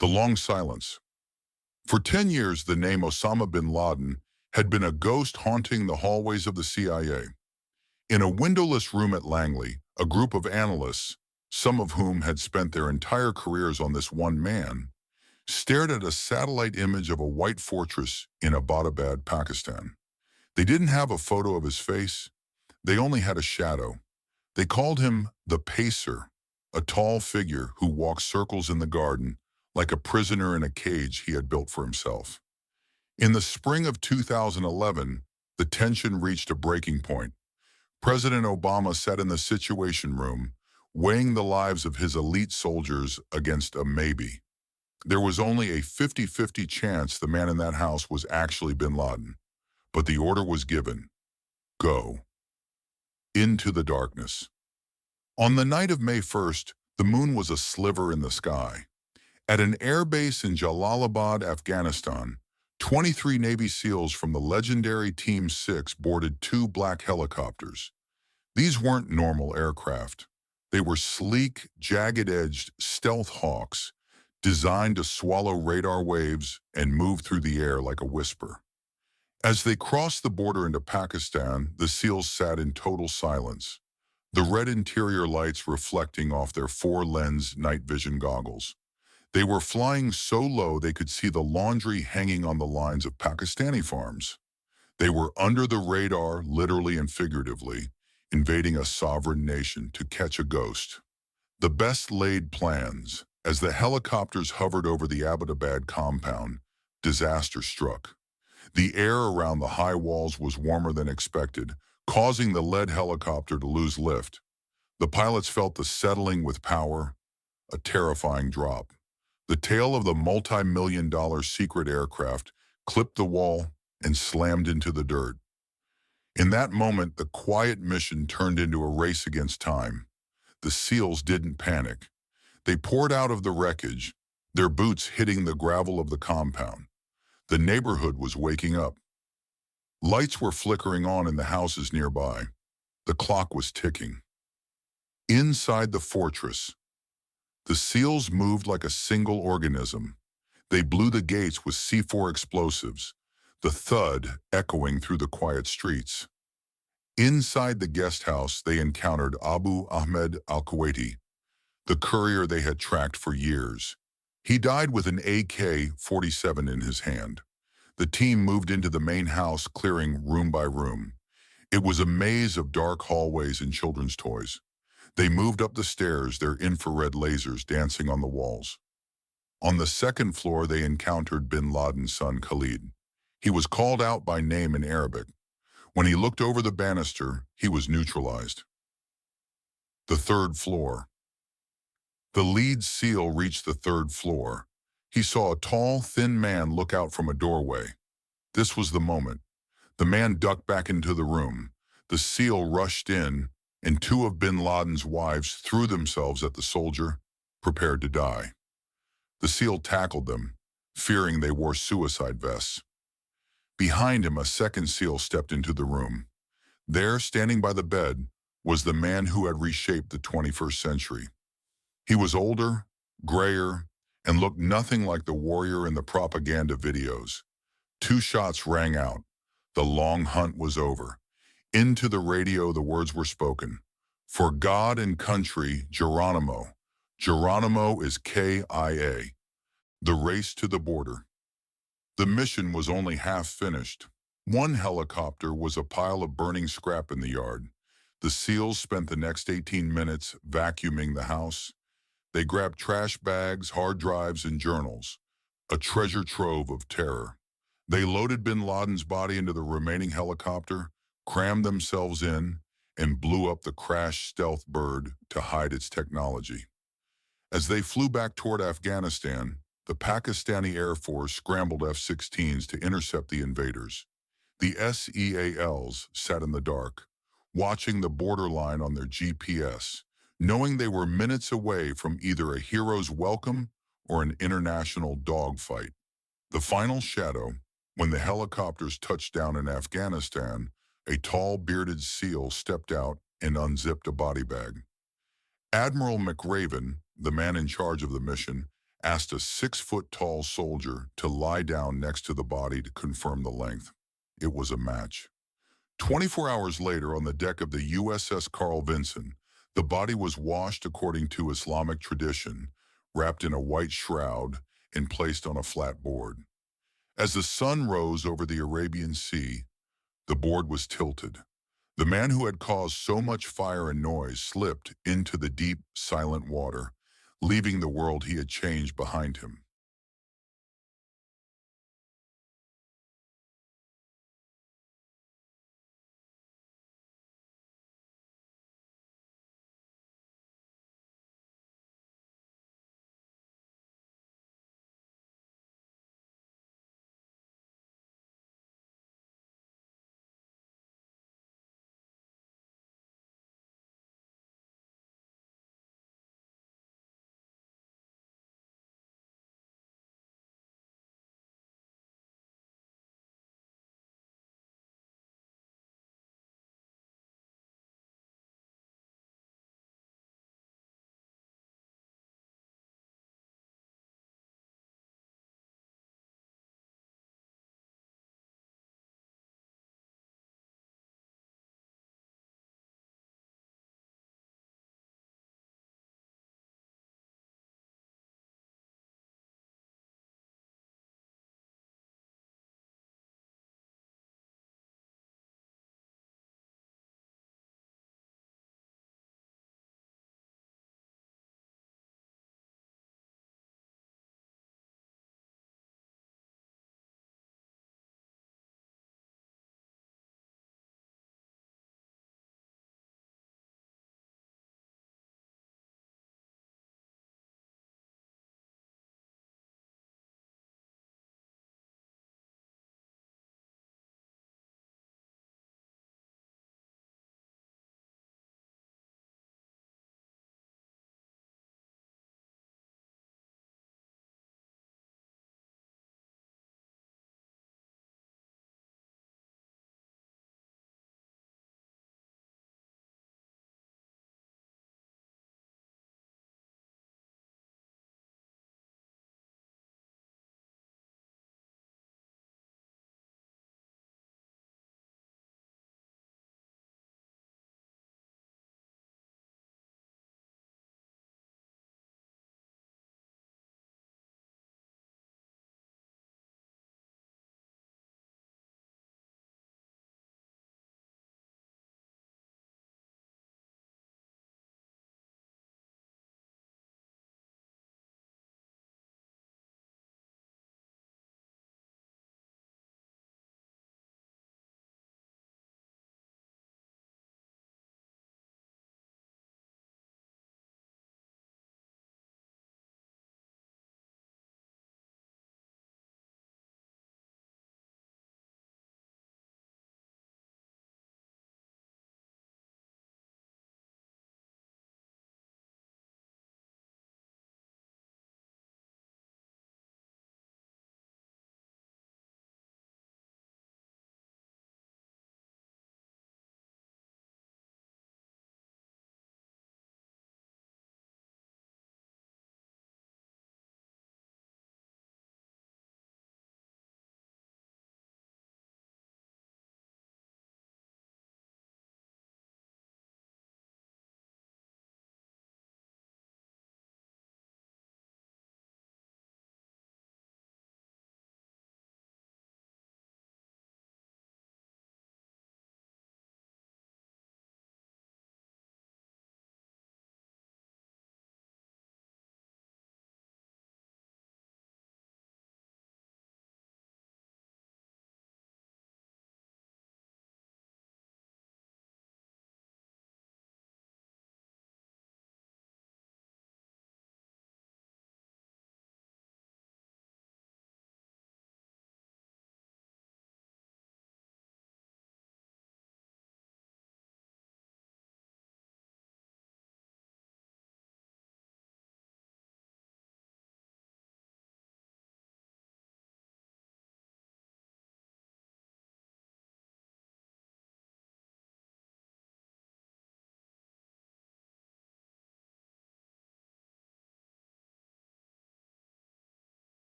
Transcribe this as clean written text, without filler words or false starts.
The long silence. For 10 years, the name Osama bin Laden had been a ghost haunting the hallways of the CIA. In a windowless room at Langley, a group of analysts, some of whom had spent their entire careers on this one man, stared at a satellite image of a white fortress in Abbottabad, Pakistan. They didn't have a photo of his face. They only had a shadow. They called him the Pacer, a tall figure who walked circles in the garden like a prisoner in a cage he had built for himself. In the spring of 2011, the tension reached a breaking point. President Obama sat in the Situation Room, weighing the lives of his elite soldiers against a maybe. There was only a 50-50 chance the man in that house was actually bin Laden. But the order was given. Go. Into the darkness. On the night of May 1st, the moon was a sliver in the sky. At an airbase in Jalalabad, Afghanistan, 23 Navy SEALs from the legendary Team 6 boarded two black helicopters. These weren't normal aircraft. They were sleek, jagged-edged stealth hawks designed to swallow radar waves and move through the air like a whisper. As they crossed the border into Pakistan, the SEALs sat in total silence, the red interior lights reflecting off their four-lens night vision goggles. They were flying so low they could see the laundry hanging on the lines of Pakistani farms. They were under the radar, literally and figuratively, invading a sovereign nation to catch a ghost. The best laid plans. As the helicopters hovered over the Abbottabad compound, disaster struck. The air around the high walls was warmer than expected, causing the lead helicopter to lose lift. The pilots felt the settling with power, a terrifying drop. The tail of the multi-million-dollar secret aircraft clipped the wall and slammed into the dirt. In that moment, the quiet mission turned into a race against time. The SEALs didn't panic. They poured out of the wreckage, their boots hitting the gravel of the compound. The neighborhood was waking up. Lights were flickering on in the houses nearby. The clock was ticking. Inside the fortress, the SEALs moved like a single organism. They blew the gates with C4 explosives, the thud echoing through the quiet streets. Inside the guest house, they encountered Abu Ahmed al-Kuwaiti, the courier they had tracked for years. He died with an AK-47 in his hand. The team moved into the main house, clearing room by room. It was a maze of dark hallways and children's toys. They moved up the stairs, their infrared lasers dancing on the walls. On the second floor, they encountered bin Laden's son, Khalid. He was called out by name in Arabic. When he looked over the banister, he was neutralized. The third floor. The lead SEAL reached the third floor. He saw a tall, thin man look out from a doorway. This was the moment. The man ducked back into the room. The SEAL rushed in, and two of bin Laden's wives threw themselves at the soldier, prepared to die. The SEAL tackled them, fearing they wore suicide vests. Behind him, a second SEAL stepped into the room. There, standing by the bed, was the man who had reshaped the 21st century. He was older, grayer, and looked nothing like the warrior in the propaganda videos. Two shots rang out. The long hunt was over. Into the radio, the words were spoken. For God and country, Geronimo. Geronimo is KIA. The race to the border. The mission was only half finished. One helicopter was a pile of burning scrap in the yard. The SEALs spent the next 18 minutes vacuuming the house. They grabbed trash bags, hard drives, and journals, a treasure trove of terror. They loaded bin Laden's body into the remaining helicopter, crammed themselves in, and blew up the crashed stealth bird to hide its technology. As they flew back toward Afghanistan, the Pakistani Air Force scrambled F-16s to intercept the invaders. The SEALs sat in the dark, watching the borderline on their GPS, knowing they were minutes away from either a hero's welcome or an international dogfight. The final shadow, when the helicopters touched down in Afghanistan, a tall, bearded SEAL stepped out and unzipped a body bag. Admiral McRaven, the man in charge of the mission, asked a 6-foot-tall soldier to lie down next to the body to confirm the length. It was a match. 24 hours later, on the deck of the USS Carl Vinson, the body was washed according to Islamic tradition, wrapped in a white shroud, and placed on a flat board. As the sun rose over the Arabian Sea, the board was tilted. The man who had caused so much fire and noise slipped into the deep, silent water, leaving the world he had changed behind him.